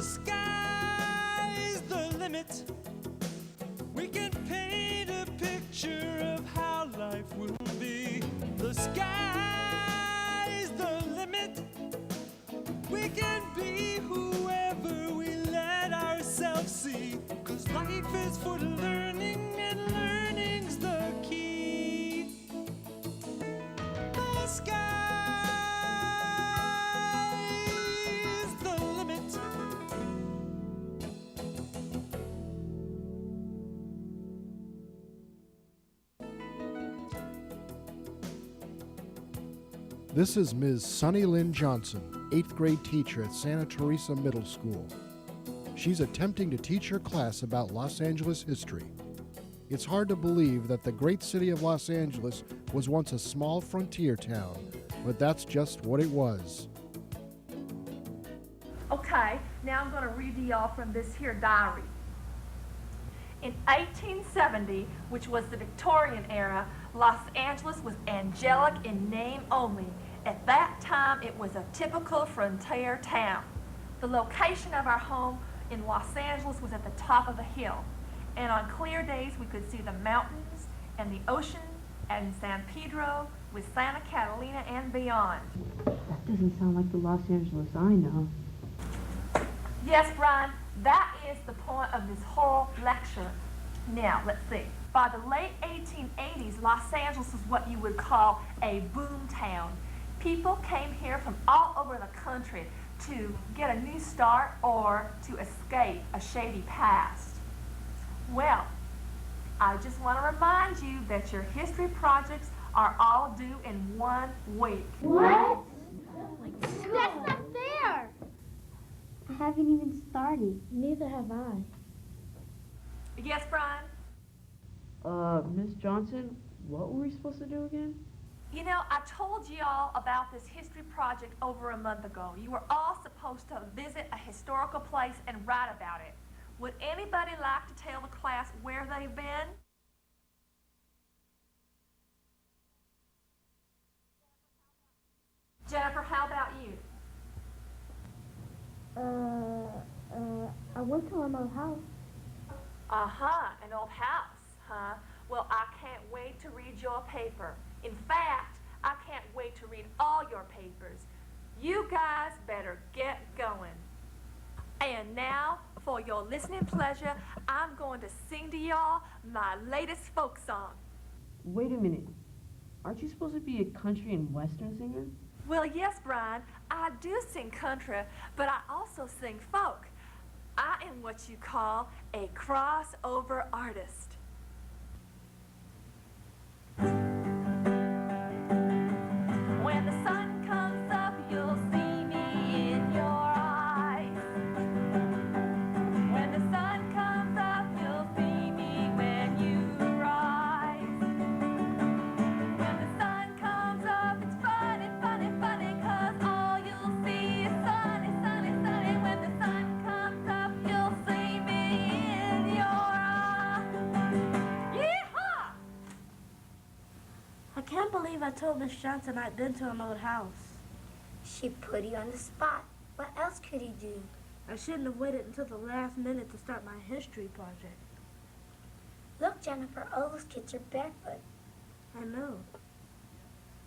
sky's the limit. We can paint a picture of how life will be. The sky's the limit. We can be whoever we let ourselves see. 'Cause life is for learning and learning's the key. The sky's the limit. This is Ms. Sunny Lynn Johnson, 8th grade teacher at Santa Teresa Middle School. She's attempting to teach her class about Los Angeles history. It's hard to believe that the great city of Los Angeles was once a small frontier town, but that's just what it was. Okay, now I'm going to read to y'all from this here diary. In 1870, which was the Victorian era, Los Angeles was angelic in name only. At that time, it was a typical frontier town. The location of our home in Los Angeles was at the top of a hill, and on clear days we could see the mountains and the ocean and San Pedro with Santa Catalina and beyond. That doesn't sound like the Los Angeles I know. Yes, Brian, that is the point of this whole lecture. Now, let's see. By the late 1880s, Los Angeles was what you would call a boom town. People came here from all over the country to get a new start or to escape a shady past. Well, I just want to remind you that your history projects are all due in 1 week. What? That's not fair! I haven't even started. Neither have I. Yes, Brian? Miss Johnson, what were we supposed to do again? You know, I told y'all about this history project over a month ago. You were all supposed to visit a historical place and write about it. Would anybody like to tell the class where they've been? Jennifer, how about you? I went to an old house. Uh-huh, an old house, huh? Well, I can't wait to read your paper. In fact, I can't wait to read all your papers. You guys better get going. And now, for your listening pleasure, I'm going to sing to y'all my latest folk song. Wait a minute. Aren't you supposed to be a country and western singer? Well, yes, Brian, I do sing country, but I also sing folk. I am what you call a crossover artist. When the sun comes up, you'll see me in your eyes. When the sun comes up, you'll see me when you rise. When the sun comes up, it's funny, funny, funny, 'cause all you'll see is sunny, sunny, sunny. When the sun comes up, you'll see me in your eyes. Yeehaw! I can't believe I told Miss Johnson I'd been to an old house. She put you on the spot. What else could he do? I shouldn't have waited until the last minute to start my history project. Look, Jennifer, all those kids are barefoot. I know.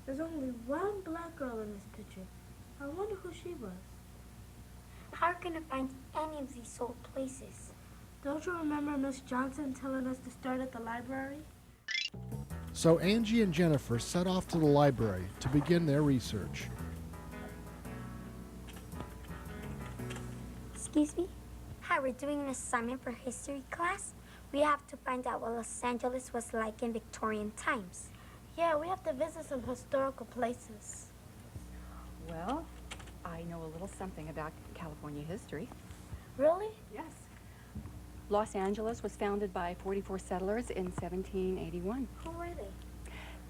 There's only one black girl in this picture. I wonder who she was. How are we going to find any of these old places? Don't you remember Miss Johnson telling us to start at the library? So Angie and Jennifer set off to the library to begin their research. Excuse me? Hi, we're doing an assignment for history class. We have to find out what Los Angeles was like in Victorian times. Yeah, we have to visit some historical places. Well, I know a little something about California history. Really? Yes. Los Angeles was founded by 44 settlers in 1781. Who were they?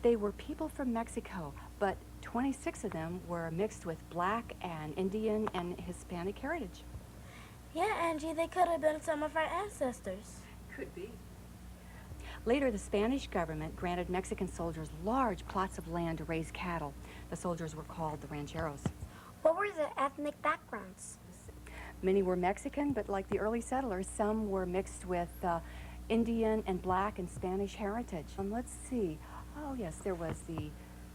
They were people from Mexico, but 26 of them were mixed with black and Indian and Hispanic heritage. Yeah, Angie, they could have been some of our ancestors. Could be. Later, the Spanish government granted Mexican soldiers large plots of land to raise cattle. The soldiers were called the rancheros. What were their ethnic backgrounds? Many were Mexican, but like the early settlers, some were mixed with Indian and black and Spanish heritage. Let's see. Oh, yes, there was the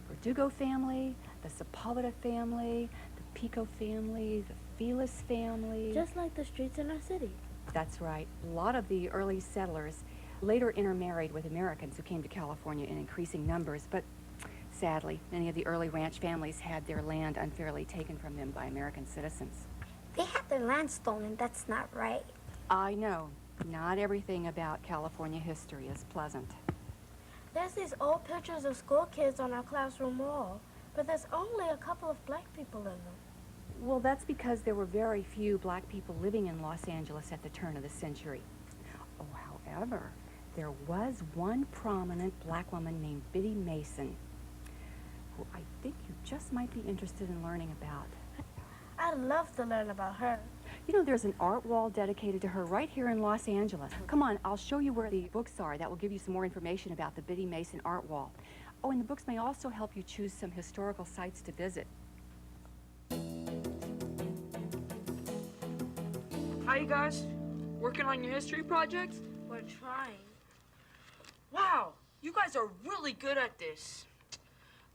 Verdugo family, the Sepulveda family, the Pico family, the Feliz family. Just like the streets in our city. That's right. A lot of the early settlers later intermarried with Americans who came to California in increasing numbers, but sadly, many of the early ranch families had their land unfairly taken from them by American citizens. They had their land stolen. That's not right. I know. Not everything about California history is pleasant. There's these old pictures of school kids on our classroom wall, but there's only a couple of black people in them. Well, that's because there were very few black people living in Los Angeles at the turn of the century. Oh, however, there was one prominent black woman named Biddy Mason, who I think you just might be interested in learning about. I'd love to learn about her. You know, there's an art wall dedicated to her right here in Los Angeles. Come on, I'll show you where the books are. That will give you some more information about the Biddy Mason art wall. Oh, and the books may also help you choose some historical sites to visit. Hi, you guys. Working on your history project? We're trying. Wow, you guys are really good at this.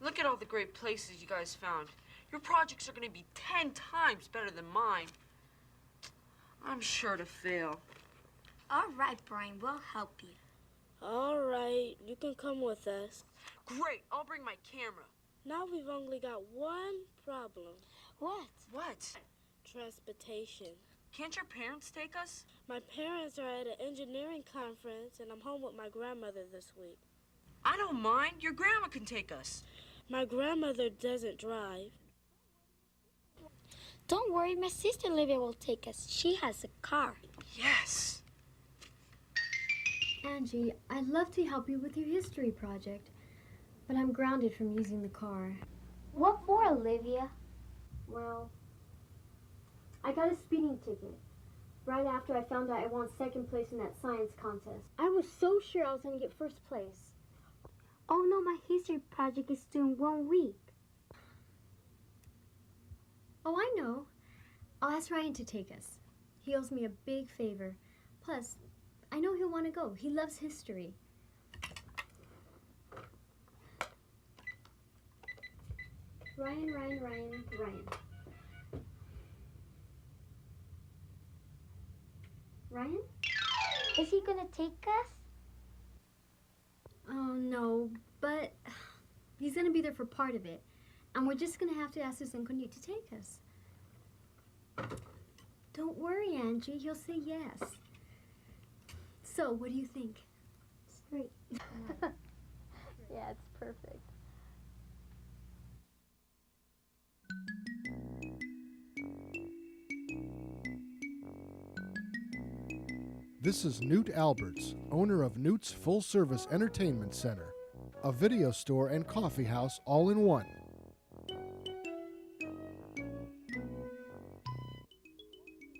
Look at all the great places you guys found. Your projects are going to be 10 times better than mine. I'm sure to fail. All right, Brian, we'll help you. All right, you can come with us. Great, I'll bring my camera. Now we've only got one problem. What? What? Transportation. Can't your parents take us? My parents are at an engineering conference, and I'm home with my grandmother this week. I don't mind. Your grandma can take us. My grandmother doesn't drive. Don't worry, my sister Livia will take us. She has a car. Yes. Angie, I'd love to help you with your history project, but I'm grounded from using the car. What for, Olivia? Well, I got a speeding ticket right after I found out I won second place in that science contest. I was so sure I was going to get first place. Oh no, my history project is due in 1 week. Oh, I know. I'll ask Ryan to take us. He owes me a big favor. Plus, I know he'll want to go. He loves history. Ryan. Ryan? Is he gonna take us? Oh, no, but he's going to be there for part of it. And we're just going to have to ask his Uncle Newt to take us. Don't worry, Angie. He'll say yes. So, what do you think? It's great. Yeah, it's perfect. This is Newt Alberts, owner of Newt's Full Service Entertainment Center, a video store and coffee house all in one.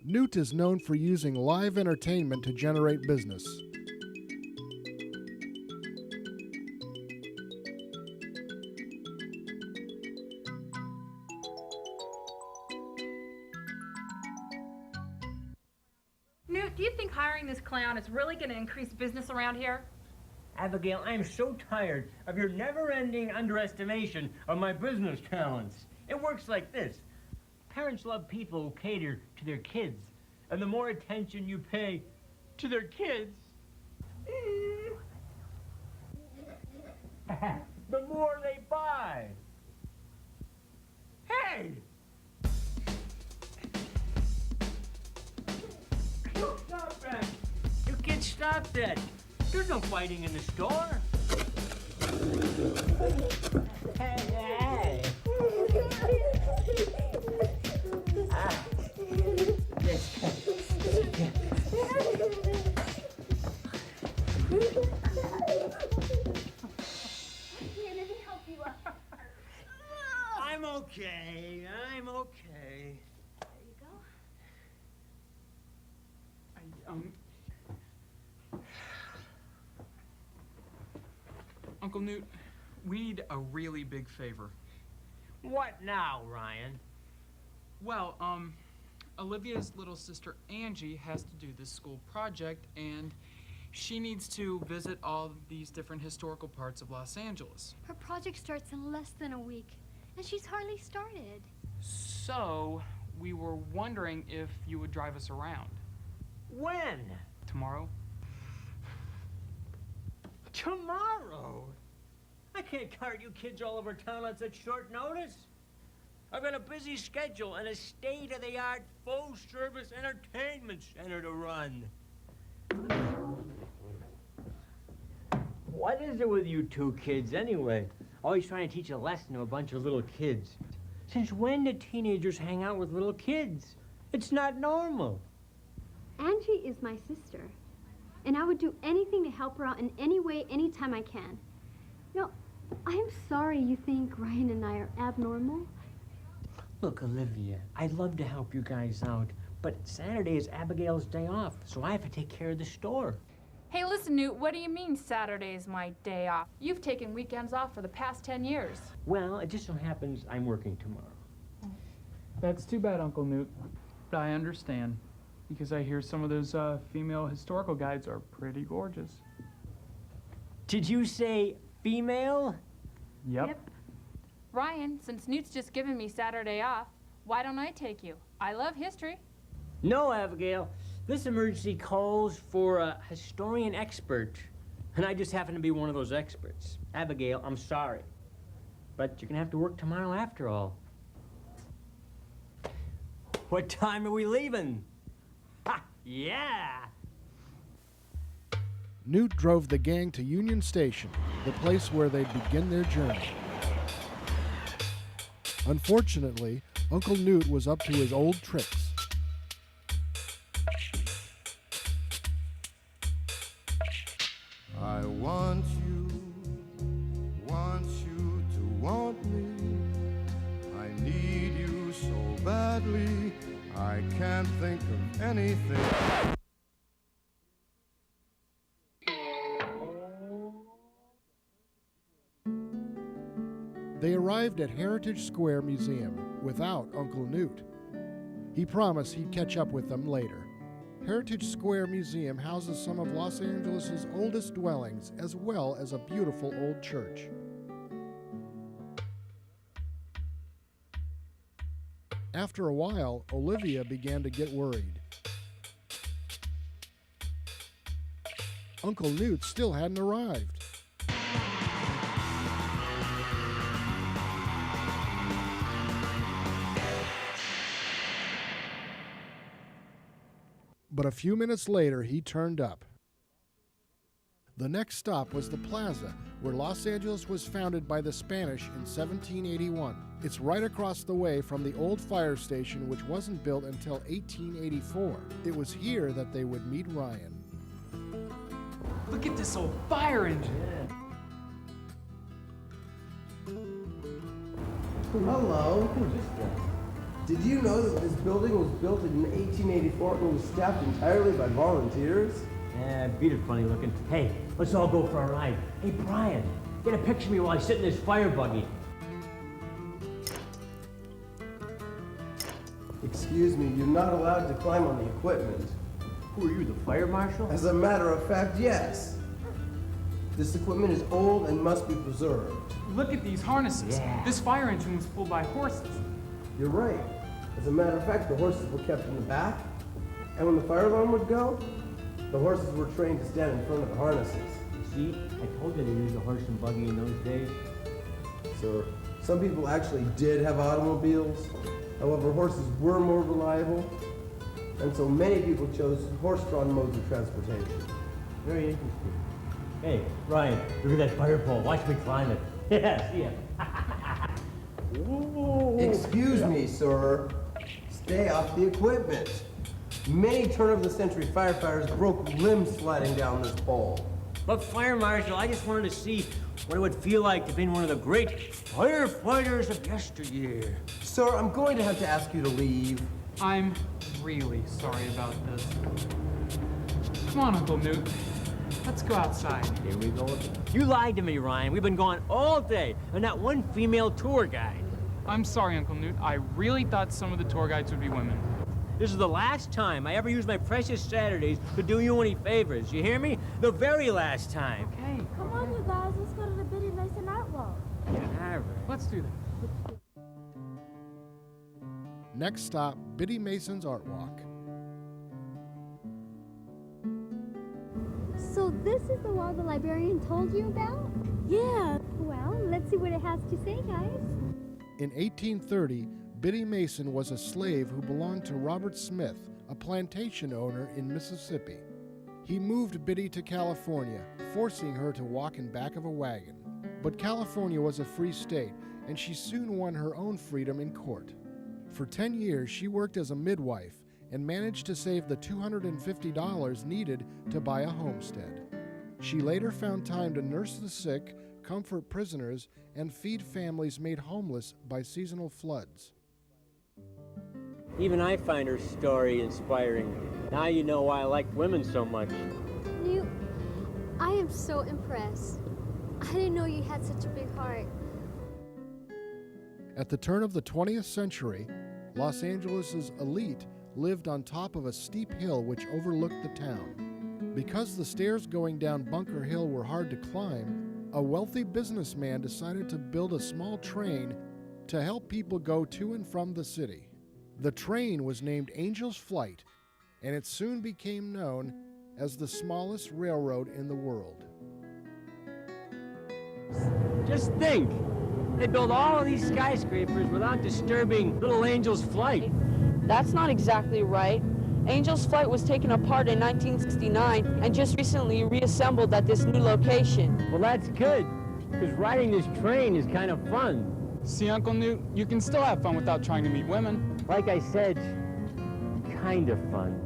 Newt is known for using live entertainment to generate business. Newt, do you think hiring this clown is really going to increase business around here? Abigail, I am so tired of your never-ending underestimation of my business talents. It works like this. Parents love people who cater to their kids, and the more attention you pay to their kids, the more they buy. Hey! Stop that! You can't stop that! There's no fighting in the store. Hey! I'm okay. I'm okay. There you go. Uncle Newt, we need a really big favor. What now, Ryan? Well, Olivia's little sister Angie has to do this school project, and she needs to visit all these different historical parts of Los Angeles. Her project starts in less than a week, and she's hardly started. So, we were wondering if you would drive us around. When? Tomorrow? Tomorrow? I can't cart you kids all over town on such short notice. I've got a busy schedule and a state-of-the-art full-service entertainment center to run. What is it with you two kids, anyway? Always trying to teach a lesson to a bunch of little kids. Since when do teenagers hang out with little kids? It's not normal. Angie is my sister, and I would do anything to help her out in any way, anytime I can. You know, I am sorry you think Ryan and I are abnormal. Look, Olivia, I'd love to help you guys out, but Saturday is Abigail's day off, so I have to take care of the store. Hey, listen, Newt, what do you mean Saturday is my day off? You've taken weekends off for the past 10 years. Well, it just so happens I'm working tomorrow. That's too bad, Uncle Newt. But I understand, because I hear some of those female historical guides are pretty gorgeous. Did you say female? Yep. Ryan, since Newt's just given me Saturday off, why don't I take you? I love history. No, Abigail. This emergency calls for a historian expert, and I just happen to be one of those experts. Abigail, I'm sorry, but you're gonna have to work tomorrow after all. What time are we leaving? Ha! Yeah! Newt drove the gang to Union Station, the place where they'd begin their journey. Unfortunately, Uncle Newt was up to his old tricks. I want you to want me. I need you so badly, I can't think of anything. They arrived at Heritage Square Museum without Uncle Newt. He promised he'd catch up with them later. Heritage Square Museum houses some of Los Angeles' oldest dwellings, as well as a beautiful old church. After a while, Olivia began to get worried. Uncle Newt still hadn't arrived. But a few minutes later, he turned up. The next stop was the plaza, where Los Angeles was founded by the Spanish in 1781. It's right across the way from the old fire station, which wasn't built until 1884. It was here that they would meet Ryan. Look at this old fire engine. Hello. Did you know that this building was built in 1884 and was staffed entirely by volunteers? Yeah, beat it funny looking. Hey, let's all go for a ride. Hey, Brian, get a picture of me while I sit in this fire buggy. Excuse me, you're not allowed to climb on the equipment. Who are you, the fire marshal? As a matter of fact, yes. This equipment is old and must be preserved. Look at these harnesses. Yeah. This fire engine was pulled by horses. You're right. As a matter of fact, the horses were kept in the back, and when the fire alarm would go, the horses were trained to stand in front of the harnesses. See, I told you they used a horse and buggy in those days. Sir, some people actually did have automobiles. However, horses were more reliable, and so many people chose horse-drawn modes of transportation. Very interesting. Hey, Ryan, look at that fire pole. Watch me climb it. Yeah, see ya. Excuse me, sir. Stay off the equipment. Many turn-of-the-century firefighters broke limbs sliding down this pole. But Fire Marshal, I just wanted to see what it would feel like to be one of the great firefighters of yesteryear. Sir, I'm going to have to ask you to leave. I'm really sorry about this. Come on, Uncle Newt. Let's go outside. Here we go. You lied to me, Ryan. We've been gone all day, and not one female tour guide. I'm sorry, Uncle Newt. I really thought some of the tour guides would be women. This is the last time I ever use my precious Saturdays to do you any favors. You hear me? The very last time. Okay. Come on, you guys. Let's go to the Biddy Mason Art Walk. All right. Let's do that. Next stop, Biddy Mason's Art Walk. So this is the wall the librarian told you about? Yeah. Well, let's see what it has to say, guys. In 1830, Biddy Mason was a slave who belonged to Robert Smith, a plantation owner in Mississippi. He moved Biddy to California, forcing her to walk in back of a wagon. But California was a free state, and she soon won her own freedom in court. For 10 years, she worked as a midwife and managed to save the $250 needed to buy a homestead. She later found time to nurse the sick, comfort prisoners, and feed families made homeless by seasonal floods. Even I find her story inspiring. Now you know why I like women so much. Newt, I am so impressed. I didn't know you had such a big heart. At the turn of the 20th century, Los Angeles' elite lived on top of a steep hill which overlooked the town. Because the stairs going down Bunker Hill were hard to climb, a wealthy businessman decided to build a small train to help people go to and from the city. The train was named Angel's Flight, and it soon became known as the smallest railroad in the world. Just think, they built all of these skyscrapers without disturbing little Angel's Flight. That's not exactly right. Angel's Flight was taken apart in 1969 and just recently reassembled at this new location. Well, that's good, because riding this train is kind of fun. See, Uncle Newt, you can still have fun without trying to meet women. Like I said, kind of fun.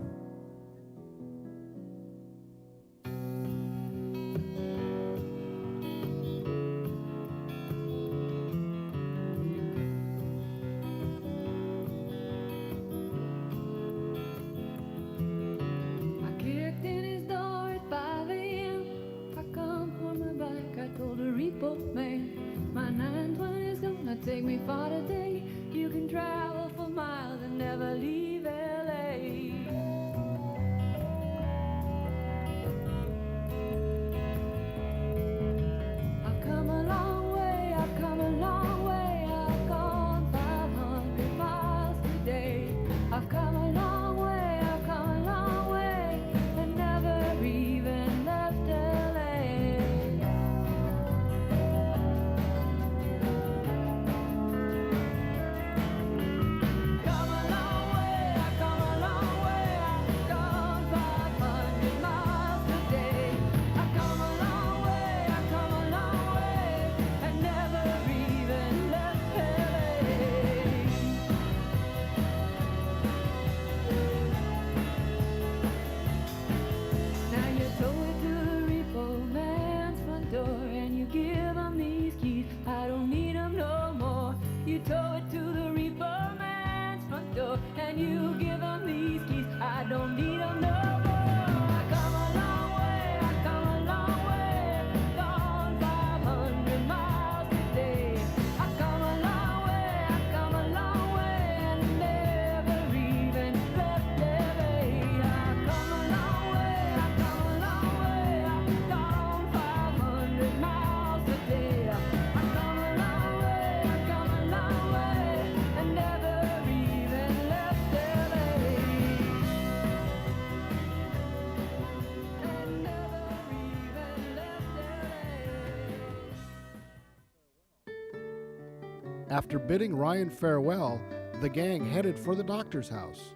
Take me far today. You can travel for miles and never leave LA. I've come a long way, I've come a long way. I've gone 500 miles today. I've come a long way, I've come a long way, and never even left LA. And you give them these keys, I don't need them no more. I come a long way, I come a long way, gone 500 miles today. I come a long way, I come a long way, and never even left LA. I come a long way, I come a long way, I've gone 500 miles today. I come a long way, I come a long way, and never even left After bidding Ryan farewell, the gang headed for the doctor's house.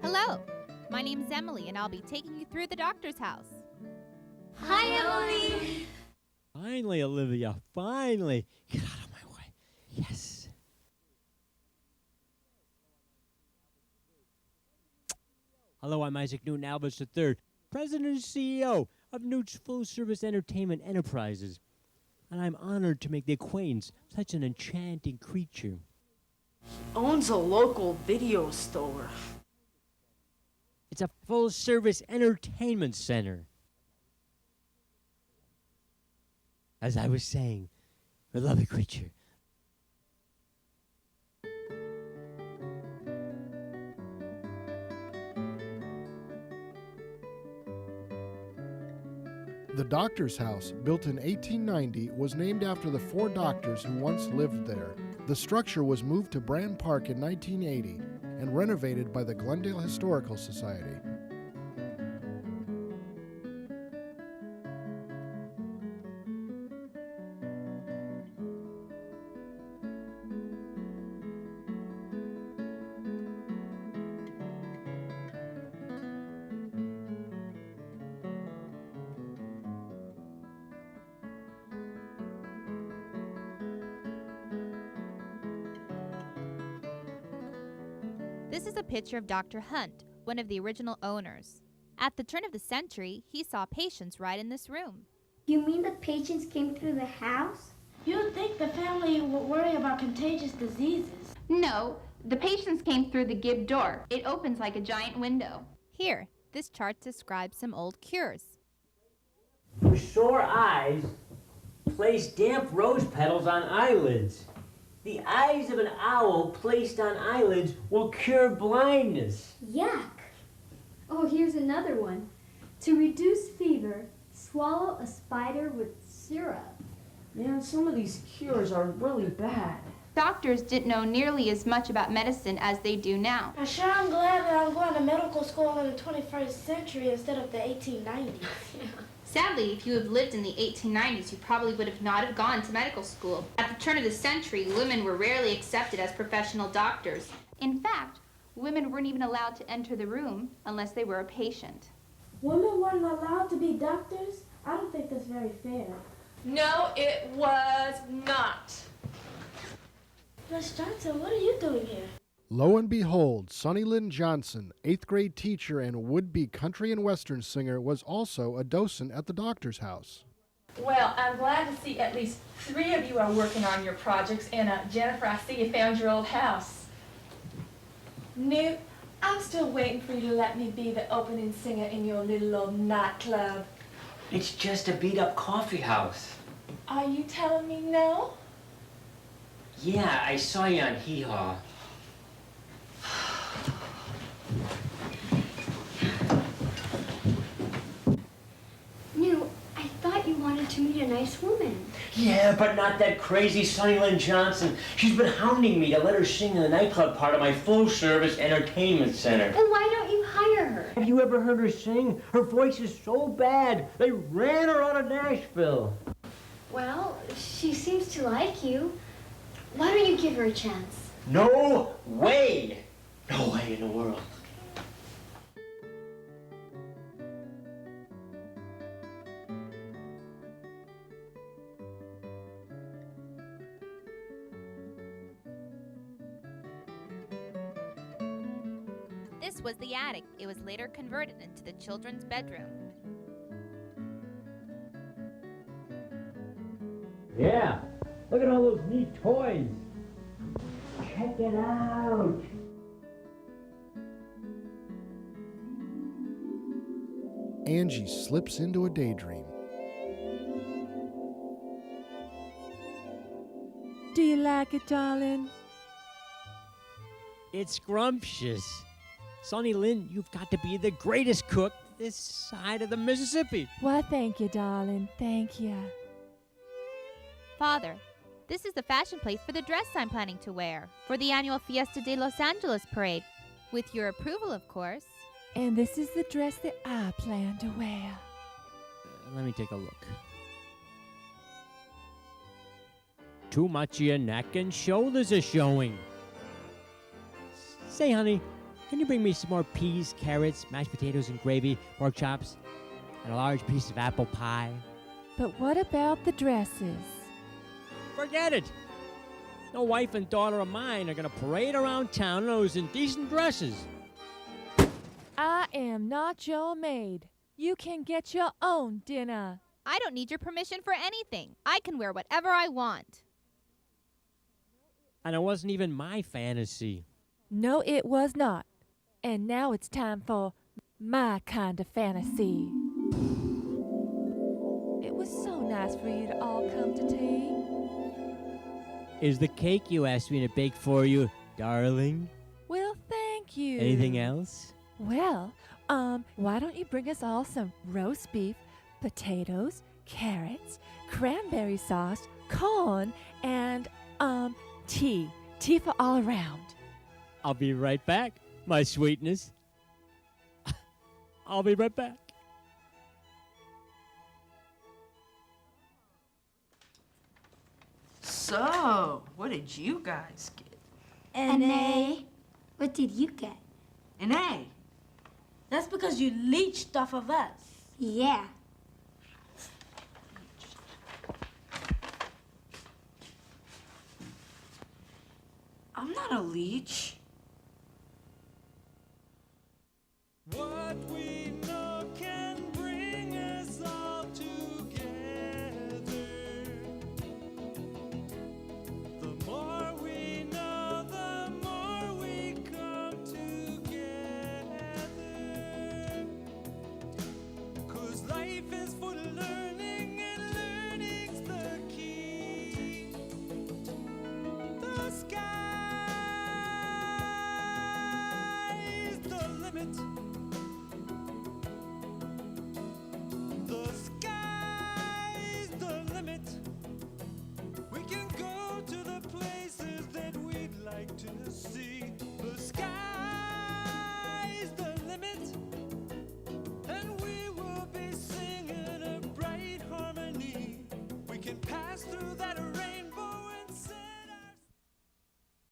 Hello, my name's Emily, and I'll be taking you through the doctor's house. Hi, Emily. Finally, Olivia, finally. Get out of my way. Yes. Hello, I'm Isaac Newton Albus III, President and CEO of Newt's Full-Service Entertainment Enterprises. And I'm honored to make the acquaintance of such an enchanting creature. Owns a local video store. It's a full-service entertainment center. As I was saying, the lovely creature, The doctor's house, built in 1890, was named after the 4 doctors who once lived there. The structure was moved to Brand Park in 1980 and renovated by the Glendale Historical Society. This is a picture of Dr. Hunt, one of the original owners. At the turn of the century, he saw patients right in this room. You mean the patients came through the house? You'd think the family would worry about contagious diseases. No, the patients came through the Gibb door. It opens like a giant window. Here, this chart describes some old cures. For sore eyes, place damp rose petals on eyelids. The eyes of an owl placed on eyelids will cure blindness. Yuck! Oh, here's another one. To reduce fever, swallow a spider with syrup. Man, some of these cures are really bad. Doctors didn't know nearly as much about medicine as they do now. I'm sure I'm glad that I'm going to medical school in the 21st century instead of the 1890s. Sadly, if you had lived in the 1890s, you probably would have not have gone to medical school. At the turn of the century, women were rarely accepted as professional doctors. In fact, women weren't even allowed to enter the room unless they were a patient. Women weren't allowed to be doctors? I don't think that's very fair. No, it was not. Miss Johnson, what are you doing here? Lo and behold, Sonny Lynn Johnson, 8th grade teacher and would-be country and western singer, was also a docent at the doctor's house. Well, I'm glad to see at least 3 of you are working on your projects, and Jennifer, I see you found your old house. Newt, I'm still waiting for you to let me be the opening singer in your little old nightclub. It's just a beat-up coffee house. Are you telling me no? Yeah, I saw you on Hee Haw. New, I thought you wanted to meet a nice woman. Yeah, but not that crazy Sonny Lynn Johnson. She's been hounding me to let her sing in the nightclub part of my full-service entertainment center. Then why don't you hire her? Have you ever heard her sing? Her voice is so bad, they ran her out of Nashville. Well, she seems to like you. Why don't you give her a chance? No way! No way in the world. This was the attic. It was later converted into the children's bedroom. Yeah, look at all those neat toys. Check it out. Angie slips into a daydream. Do you like it, darling? It's scrumptious. Sonny Lynn, you've got to be the greatest cook this side of the Mississippi. Why, thank you, darling. Thank you. Father, this is the fashion plate for the dress I'm planning to wear for the annual Fiesta de Los Angeles parade. With your approval, of course. And this is the dress that I plan to wear. Let me take a look. Too much of your neck and shoulders are showing. Say, honey, can you bring me some more peas, carrots, mashed potatoes and gravy, pork chops, and a large piece of apple pie? But what about the dresses? Forget it. No wife and daughter of mine are going to parade around town in those indecent dresses. I am not your maid. You can get your own dinner. I don't need your permission for anything. I can wear whatever I want. And it wasn't even my fantasy. No, it was not. And now it's time for my kind of fantasy. It was so nice for you to all come to tea. Is the cake you asked me to bake for you, darling? Well, thank you. Anything else? Well, why don't you bring us all some roast beef, potatoes, carrots, cranberry sauce, corn, and, tea. Tea for all around. I'll be right back, my sweetness. I'll be right back. So, what did you guys get? An A. What did you get? An A. That's because you leached off of us. Yeah. I'm not a leech.